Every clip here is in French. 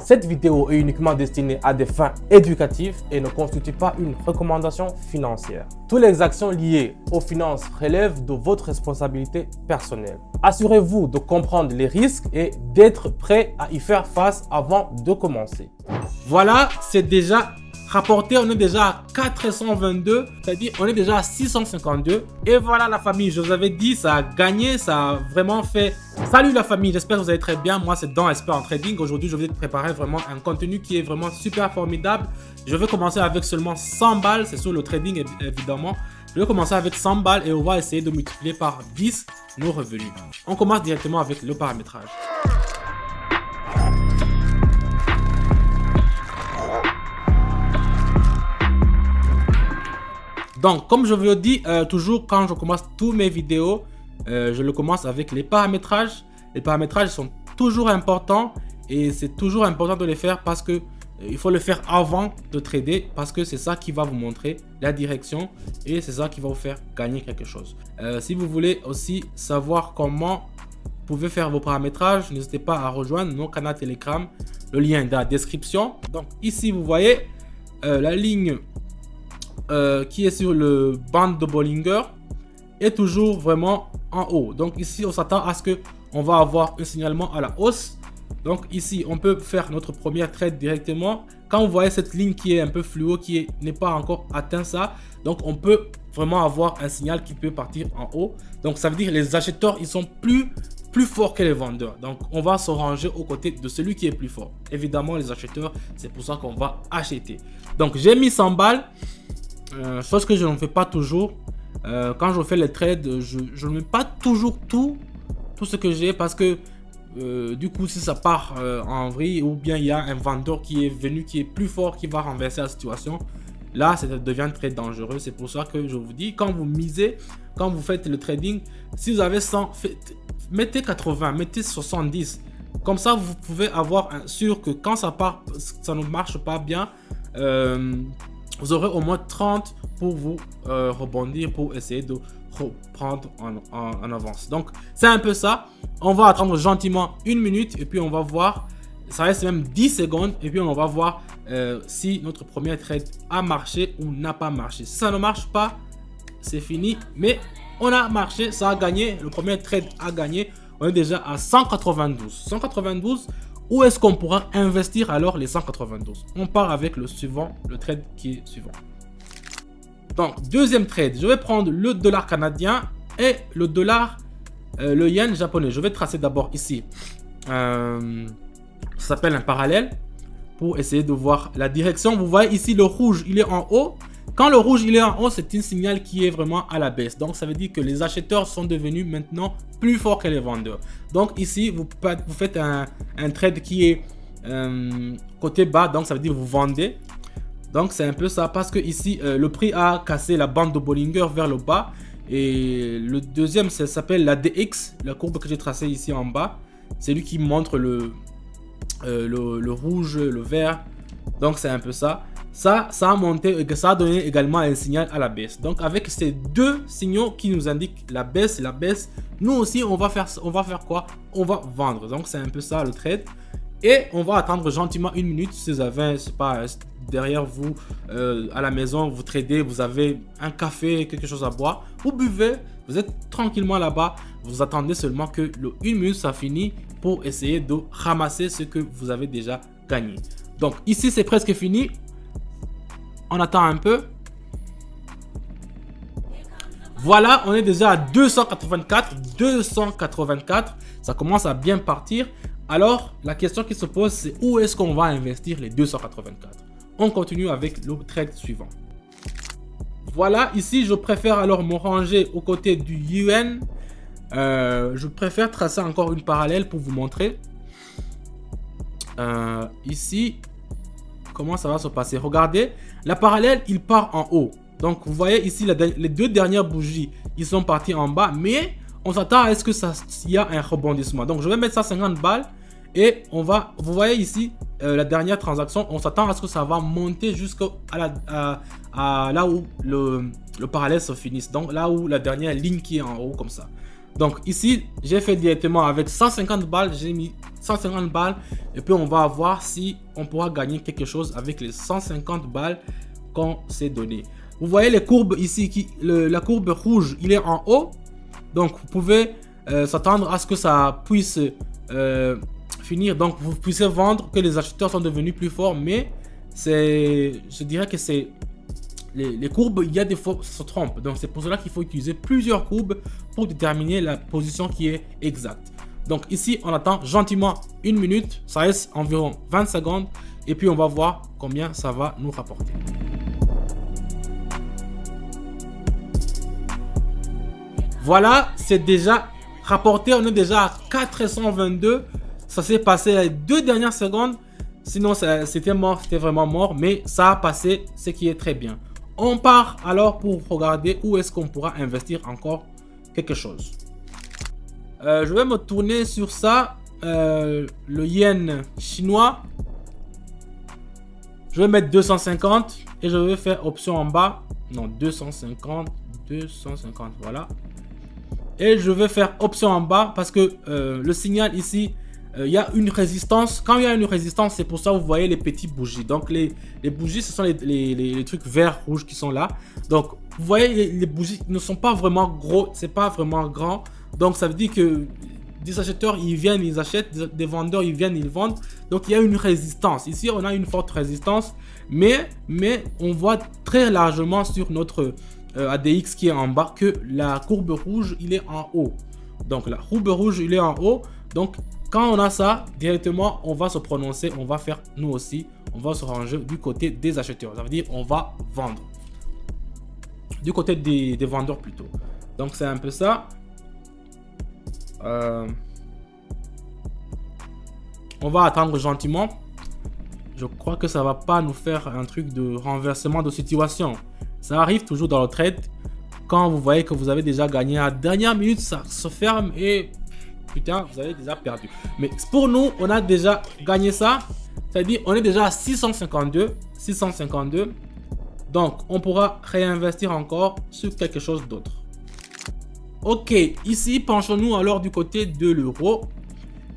Cette vidéo est uniquement destinée à des fins éducatives et ne constitue pas une recommandation financière. Toutes les actions liées aux finances relèvent de votre responsabilité personnelle. Assurez-vous de comprendre les risques et d'être prêt à y faire face avant de commencer. Voilà, c'est déjà rapporté, on est déjà à 422, c'est-à-dire on est déjà à 652. Et voilà la famille, je vous avais dit, ça a gagné, ça a vraiment fait... Salut la famille, j'espère que vous allez très bien. Moi c'est Dan Expert en Trading. Aujourd'hui je vais te préparer vraiment un contenu qui est vraiment super formidable. Je vais commencer avec seulement 100 balles, c'est sur le trading évidemment. Je vais commencer avec 100 balles et on va essayer de multiplier par 10 nos revenus. On commence directement avec le paramétrage. Donc, comme je vous le dis, toujours quand je commence tous mes vidéos, je le commence avec les paramétrages. Les paramétrages sont toujours importants et c'est toujours important de les faire parce que il faut le faire avant de trader parce que c'est ça qui va vous montrer la direction et c'est ça qui va vous faire gagner quelque chose. Si vous voulez aussi savoir comment vous pouvez faire vos paramétrages, n'hésitez pas à rejoindre mon canal Telegram. Le lien est dans la description. Donc ici, vous voyez la ligne qui est sur le band de Bollinger est toujours vraiment en haut. Donc ici on s'attend à ce que on va avoir un signalement à la hausse. Donc ici on peut faire notre première trade directement. Quand vous voyez cette ligne qui est un peu fluo, qui n'est pas encore atteint ça, donc on peut vraiment avoir un signal qui peut partir en haut. Donc ça veut dire que les acheteurs ils sont plus forts que les vendeurs. Donc on va se ranger aux côtés de celui qui est plus fort. Évidemment les acheteurs, c'est pour ça qu'on va acheter. Donc j'ai mis 100 balles. Chose que je ne fais pas toujours. Quand je fais les trades, je ne mets pas toujours tout ce que j'ai parce que du coup si ça part en vrille ou bien il y a un vendeur qui est venu qui est plus fort qui va renverser la situation, là ça devient très dangereux. C'est pour ça que je vous dis, quand vous misez, quand vous faites le trading, si vous avez 100, mettez 80, mettez 70. Comme ça vous pouvez avoir sûr que quand ça part, ça ne marche pas bien, vous aurez au moins 30 pour vous rebondir, pour essayer de reprendre en avance. Donc, c'est un peu ça. On va attendre gentiment une minute et puis on va voir. Ça reste même 10 secondes et puis on va voir si notre premier trade a marché ou n'a pas marché. Si ça ne marche pas, c'est fini. Mais on a marché, ça a gagné. Le premier trade a gagné. On est déjà à 192. 192. Où est-ce qu'on pourra investir alors les 192? On part avec le suivant, le trade qui est suivant. Donc, deuxième trade, je vais prendre le dollar canadien et le dollar, le yen japonais. Je vais tracer d'abord ici, ça s'appelle un parallèle, pour essayer de voir la direction. Vous voyez ici le rouge, il est en haut. Quand le rouge il est en haut, c'est un signal qui est vraiment à la baisse. Donc ça veut dire que les acheteurs sont devenus maintenant plus forts que les vendeurs. Donc ici, vous faites un trade qui est côté bas. Donc ça veut dire que vous vendez. Donc c'est un peu ça parce que ici, le prix a cassé la bande de Bollinger vers le bas. Et le deuxième, ça s'appelle la DX, la courbe que j'ai tracée ici en bas. C'est lui qui montre le rouge, le vert. Donc c'est un peu ça. Ça a monté, ça a donné également un signal à la baisse. Donc avec ces deux signaux qui nous indiquent la baisse, nous aussi on va faire quoi? On va vendre. Donc c'est un peu ça le trade. Et on va attendre gentiment une minute. Si vous avez, je sais pas, derrière vous à la maison, vous tradez, vous avez un café, quelque chose à boire, vous buvez, vous êtes tranquillement là-bas, vous attendez seulement que le 1 minute ça finit pour essayer de ramasser ce que vous avez déjà gagné. Donc ici c'est presque fini. On attend un peu. Voilà, on est déjà à 284. 284. Ça commence à bien partir. Alors, la question qui se pose, c'est où est-ce qu'on va investir les 284? On continue avec le trade suivant. Voilà, ici, je préfère alors me ranger aux côtés du yuan. Je préfère tracer encore une parallèle pour vous montrer. Ici, comment ça va se passer? Regardez, la parallèle, il part en haut. Donc, vous voyez ici, les deux dernières bougies, ils sont partis en bas. Mais on s'attend à ce que il y a un rebondissement. Donc, je vais mettre ça 50 balles. Et on va, vous voyez ici, la dernière transaction, on s'attend à ce que ça va monter jusqu'à là où le parallèle se finisse. Donc, là où la dernière ligne qui est en haut, comme ça. Donc, ici, j'ai fait directement avec 150 balles, j'ai mis 150 balles. Et puis on va voir si on pourra gagner quelque chose avec les 150 balles qu'on s'est donné. Vous voyez les courbes ici, la courbe rouge, il est en haut. Donc vous pouvez s'attendre à ce que ça puisse finir. Donc vous puissiez vendre, que les acheteurs sont devenus plus forts. Mais je dirais que c'est les courbes, il y a des fois ça se trompe. Donc c'est pour cela qu'il faut utiliser plusieurs courbes pour déterminer la position qui est exacte. Donc ici on attend gentiment 1 minute, ça reste environ 20 secondes. Et puis on va voir combien ça va nous rapporter. Voilà, c'est déjà rapporté, on est déjà à 422. Ça s'est passé les 2 dernières secondes. Sinon, c'était mort, c'était vraiment mort. Mais ça a passé, ce qui est très bien. On part alors pour regarder où est-ce qu'on pourra investir encore quelque chose. Je vais me tourner sur ça. Le yen chinois. Je vais mettre 250 et je vais faire option en bas. Non, 250, voilà. Et je vais faire option en bas parce que le signal ici, il y a une résistance. Quand il y a une résistance, c'est pour ça que vous voyez les petites bougies. Donc les bougies, ce sont les trucs verts, rouges qui sont là. Donc vous voyez, les bougies ne sont pas vraiment gros, c'est pas vraiment grand. Donc ça veut dire que des acheteurs, ils viennent, ils achètent. Des vendeurs, ils viennent, ils vendent. Donc il y a une résistance. Ici, on a une forte résistance. Mais on voit très largement sur notre ADX qui est en bas que la courbe rouge, il est en haut. Donc la courbe rouge, il est en haut. Donc quand on a ça, directement, on va se prononcer. On va faire, nous aussi, on va se ranger du côté des acheteurs. Ça veut dire on va vendre. Du côté des vendeurs plutôt. Donc c'est un peu ça. On va attendre gentiment. Je crois que ça va pas nous faire un truc de renversement de situation. Ça arrive toujours dans le trade. Quand vous voyez que vous avez déjà gagné à la dernière minute, ça se ferme et putain, vous avez déjà perdu. Mais pour nous, on a déjà gagné ça. C'est-à-dire, on est déjà à 652. Donc, on pourra réinvestir encore sur quelque chose d'autre. Ok, ici, penchons-nous alors du côté de l'euro.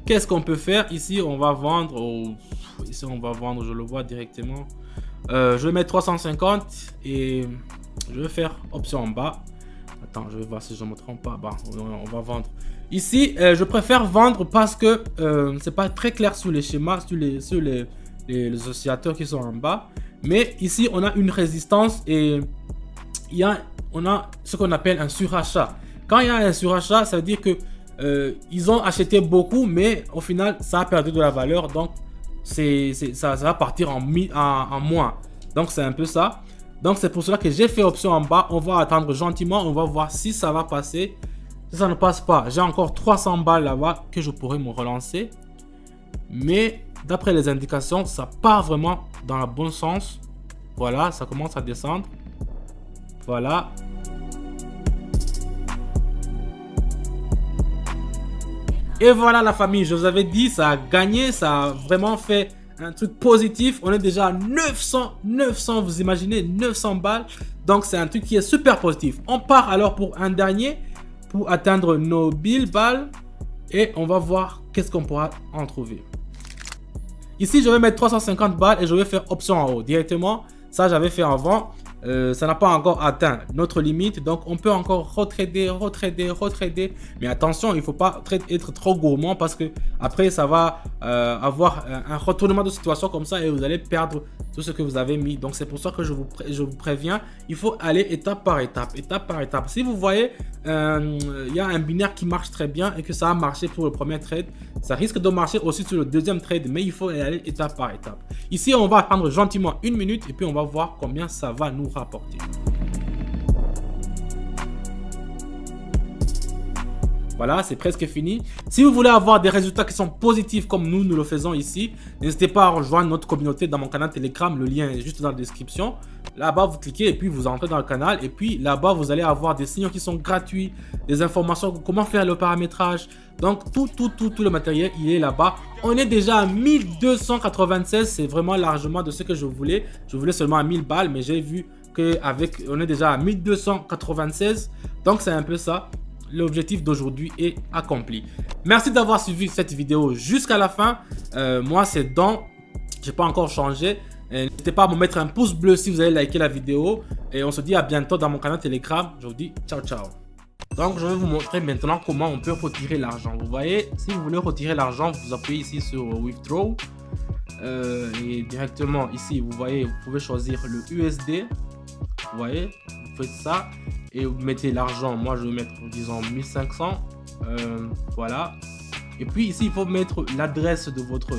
Qu'est-ce qu'on peut faire? Ici, on va vendre. Ici, on va vendre, je le vois directement. Je vais mettre 350 et je vais faire option en bas. Attends, je vais voir si je ne me trompe pas. Bah, on va vendre. Ici, je préfère vendre parce que c'est pas très clair sur les schémas, sur les oscillateurs qui sont en bas. Mais ici, on a une résistance et on a ce qu'on appelle un surachat. Quand il y a un surachat, ça veut dire que ils ont acheté beaucoup, mais au final, ça a perdu de la valeur. Donc, ça va partir en moins. Donc, c'est un peu ça. Donc, c'est pour cela que j'ai fait option en bas. On va attendre gentiment. On va voir si ça va passer. Si ça ne passe pas, j'ai encore 300 balles là-bas que je pourrais me relancer. Mais d'après les indications, ça part vraiment dans le bon sens. Voilà, ça commence à descendre. Voilà. Et voilà la famille, je vous avais dit, ça a gagné, ça a vraiment fait un truc positif. On est déjà à 900, vous imaginez, 900 balles. Donc c'est un truc qui est super positif. On part alors pour un dernier, pour atteindre nos 1000 balles. Et on va voir qu'est-ce qu'on pourra en trouver. Ici, je vais mettre 350 balles et je vais faire option en haut directement. Ça, j'avais fait avant. Ça n'a pas encore atteint notre limite, donc on peut encore retrader. Mais attention, il ne faut pas être trop gourmand parce que après ça va avoir un retournement de situation comme ça et vous allez perdre tout ce que vous avez mis. Donc c'est pour ça que je vous préviens, il faut aller étape par étape. Si vous voyez, il y a un binaire qui marche très bien et que ça a marché pour le premier trade, ça risque de marcher aussi sur le deuxième trade, mais il faut aller étape par étape. Ici, on va attendre gentiment 1 minute et puis on va voir combien ça va nous rapporter. Voilà, c'est presque fini. Si vous voulez avoir des résultats qui sont positifs comme nous le faisons ici, n'hésitez pas à rejoindre notre communauté dans mon canal Telegram. Le lien est juste dans la description. Là-bas, vous cliquez et puis vous entrez dans le canal. Et puis là-bas, vous allez avoir des signaux qui sont gratuits, des informations, comment faire le paramétrage. Donc, tout le matériel, il est là-bas. On est déjà à 1296. C'est vraiment largement de ce que je voulais. Je voulais seulement à 1000 balles, mais j'ai vu qu'on est déjà à 1296. Donc, c'est un peu ça. l'objectif d'aujourd'hui est accompli. Merci d'avoir suivi cette vidéo jusqu'à la fin. Moi, c'est Don. J'ai pas encore changé. N'hésitez pas à me mettre un pouce bleu si vous avez liké la vidéo. Et on se dit à bientôt dans mon canal Telegram. Je vous dis ciao ciao. Donc je vais vous montrer maintenant comment on peut retirer l'argent. Vous voyez, si vous voulez retirer l'argent, vous appuyez ici sur Withdraw. Et directement ici, vous voyez, vous pouvez choisir le USD. Vous voyez, vous faites ça et vous mettez l'argent. Moi je vais mettre, disons, 1500. Voilà. Et puis ici, il faut mettre l'adresse de votre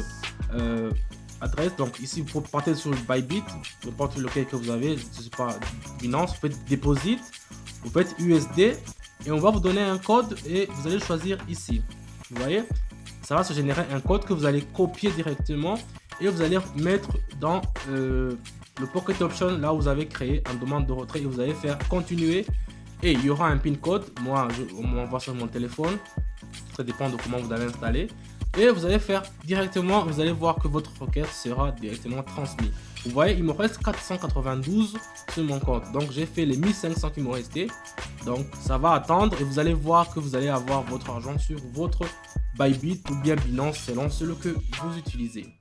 adresse. Donc ici, vous partez sur Bybit, n'importe lequel que vous avez, je sais pas, Binance, vous faites Deposit, vous faites USD et on va vous donner un code et vous allez choisir ici. Vous voyez, ça va se générer un code que vous allez copier directement et vous allez mettre dans le Pocket Option, là où vous avez créé en demande de retrait, et vous allez faire continuer et il y aura un pin code. Moi, on m'envoie sur mon téléphone, ça dépend de comment vous avez installé. Et vous allez faire directement, vous allez voir que votre requête sera directement transmise. Vous voyez, il me reste 492 sur mon compte. Donc j'ai fait les 1500 qui m'ont resté. Donc ça va attendre et vous allez voir que vous allez avoir votre argent sur votre Bybit ou bien Binance selon celui que vous utilisez.